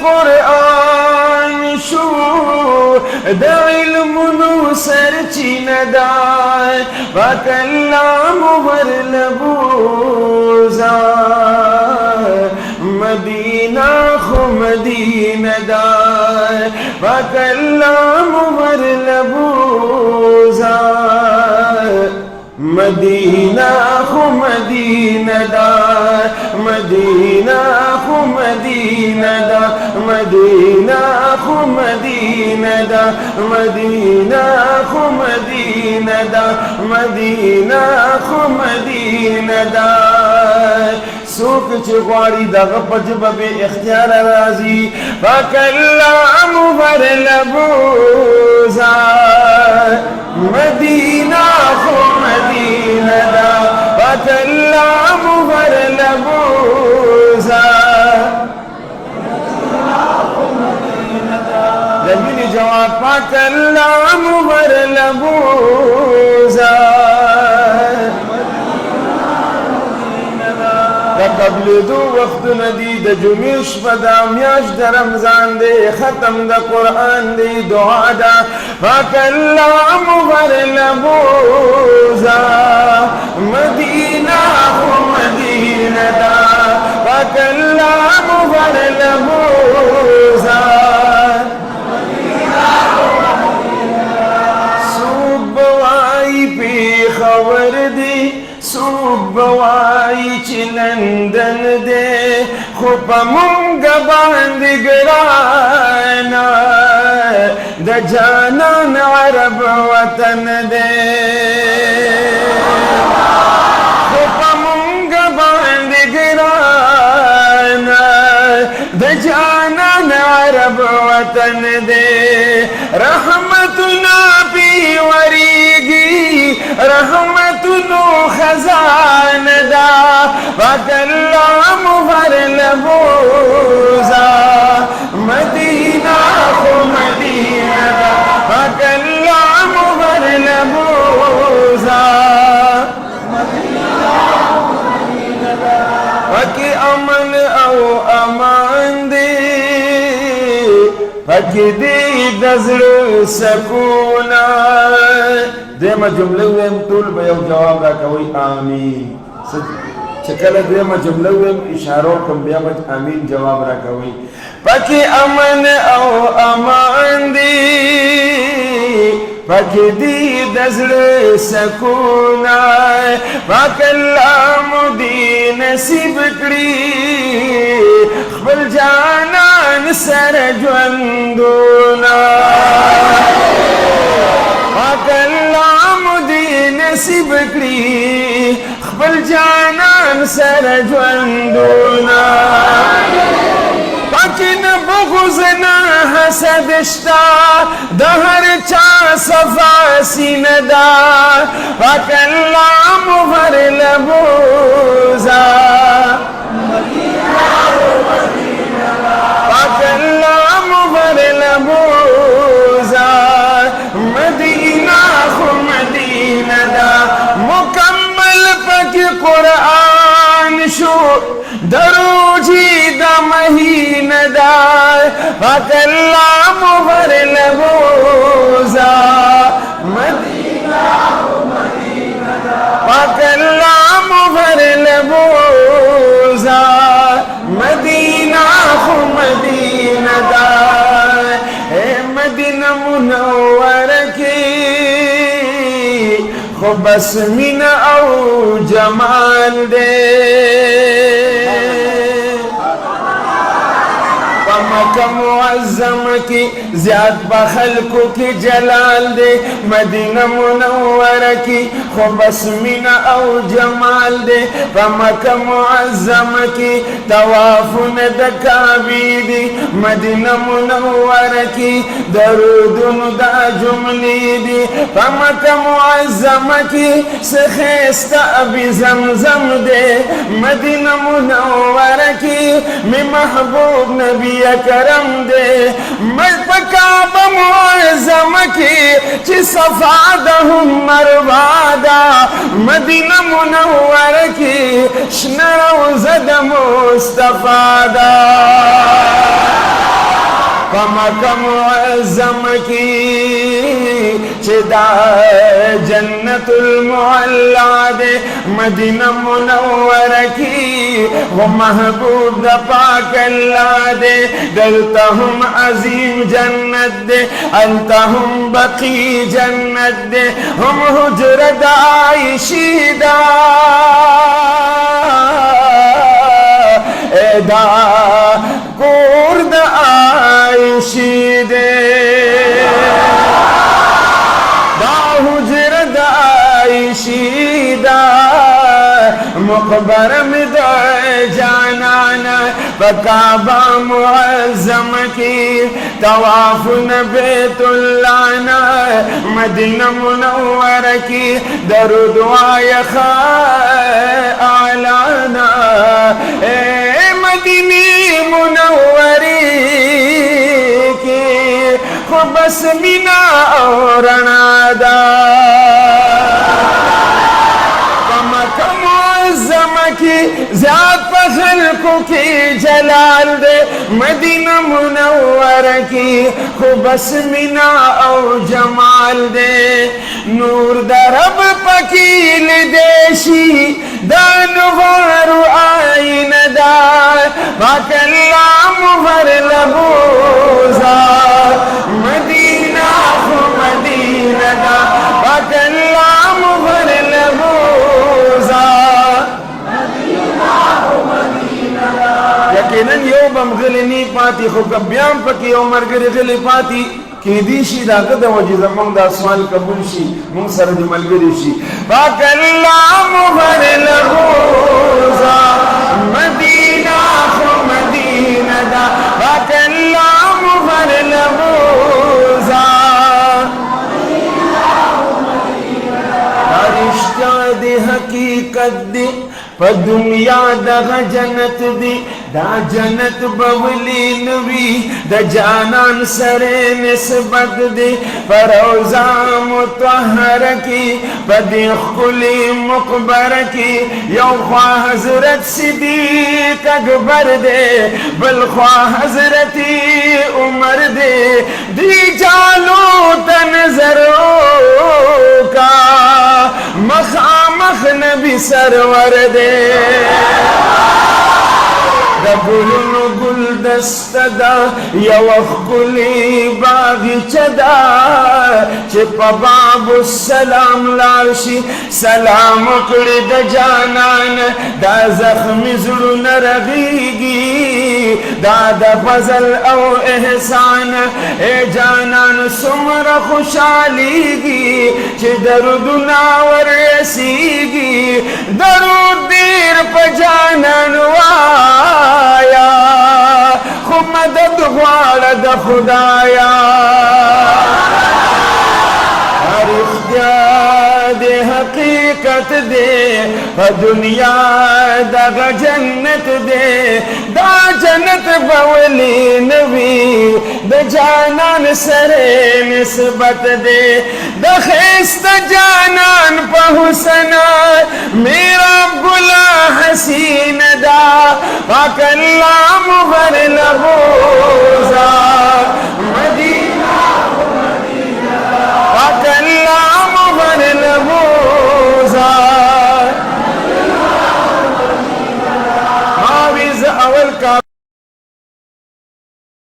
قرآن شو د علمونو سرچینه ده پاک الله مو ورلبوزا مدینه خو مدینه ده پاک الله مو ورلبوزا مدینہ خو مدینہ دا مدینہ خو مدینہ دا مدینہ خو مدینہ دا مدینہ خو مدینہ دا مدینہ خو مدینہ دا سوک چه غواری دغه پجبه بے اختیار رازی پاک اللہ مبر لبوزا مدینہ خو مدینہ دا پاک اللہ مبر لبوزا لگنی جواب پاک اللہ مبر لبوزا قبل دو وقت ندی د جمیش پدا میاش د رمضان دی ختم د قرآن دی دعا دا پاک اللہ مغر لبوزا مدینہ خو مدینہ دا پاک اللہ مغر لبوزا صوبوائی پی خور دی صوبوائی چی لندن دے خوپا مونگا باند گرانا دا جانان عرب وطن دے خوپا مونگا باند گرانا دا جانان عرب وطن دے رحمتنا پی وریگی رحمتنو خزان دا پاک اللہ مغر لبوزا مدینہ خو مدینہ دا پاک اللہ مغر لبوزا مدینہ خو مدینہ دا پاکی امن او امان دی پاکی دی دزل سکونا دیمه جمله ویم ټول به یو جواب راکوئ آمین چې کله دیمه جمله ویم اشاره کوم بیا به آمین جواب راکوئ پکې امن او امان دی پکې دی د زړه سکون پاک الله مو دې نصیب کړي خپل جانان سره ژوندونه پاک الله مو دې نصیب کړي خپل جانان سره ژوندونه پکې نه بغض نه حسد شته د هر چا صفا سینه ده پاک الله مو ور لبوزا پاک الله مو ور لبوزا مدینہ خو مدینہ دا مکمل پکې قرآن شو دروجی دا مہینہ دا پاک اللہ مغر لبوزا مدینہ خو مدینہ دا پاک اللہ مغر لبوزا مدینہ خو مدینہ دا اے مدینہ منور کی خو بس مین او جمال دے مکہ معظم کی زیاد بخلقو کی جلال دے مدینہ منور کی خو بس مین او جمال دے مکہ معظم کی توافن دا کعبی دی مدینہ منور کی درودن دا جملی دی مکہ معظم کی سخیست ابی زمزم دے مدینہ منور کی میں محبوب نبی کرم دے مکعب معظم کی چی صفا دہم مروادا مدینہ منور کی شنر و زد مصطفی دا مکہ معظم کی چدا جنت المعلا دے مدینہ منور کی وہ محبوب دا پاک اللہ دے دلتا ہم عظیم جنت دے التا ہم بقی جنت دے ہم حجر دائشی دا دا کورد عائشی دے دا حجر دا عائشی دا مقبر میں دا جانانا فکعبہ معظم کی طواف بیت اللہ مدینہ منور کی درود آئے اعلانا اے مدینی منوری کی خوب اسمینا اور نادا مکہ معظم کی ذات خلقوں کی جلال دے مدینہ منور کی خوب اسمینا او جمال دے نور درب پکیل دیشی دانوار آئین دار پاک اللہ مغر لبوزا مدینہ خو مدینہ دا پاک اللہ مغر لبوزا یقیناً یو بم غلنی پاتی خو کبیان پکی عمر گر غلی پاتی کی دیشی دا قد وجی زمان دا سوال قبول شی من سرد ملگری شی پاک اللہ مغر لغوزا مدینہ خو مدینہ دا پاک اللہ مغر لغوزا رشتہ دی حقیقت دی پا دنیا دا جنت دی دا جنت بولی نوی دا جانان سر نسبت دی پا روزہ متحر کی پا دی خلی مقبر کی یو خواہ حضرت صدیق اکبر دے بل خواہ حضرتی عمر دے دی جالو تنظروں کا مخامخ نبی سرور دے دا گلن گل دست دا یو اخگلی باغی چدا چپا باب السلام لارشی سلام اکڑی دا جانان دا زخم زرن رغیگی دا دا فضل او احسان اے جانان سمر خوشالیگی چی درود ناور رسیگی درود دیر پا جانان آیا خو مدد غوار دا خدایا ہر اختیار دے حقیقت دے دنیا دا جنت دے دا جنت بولی نوی دا جانان سر نسبت دے دا خیست جانان پا حسن میرا گلا حسین دا پاک اللہ مغر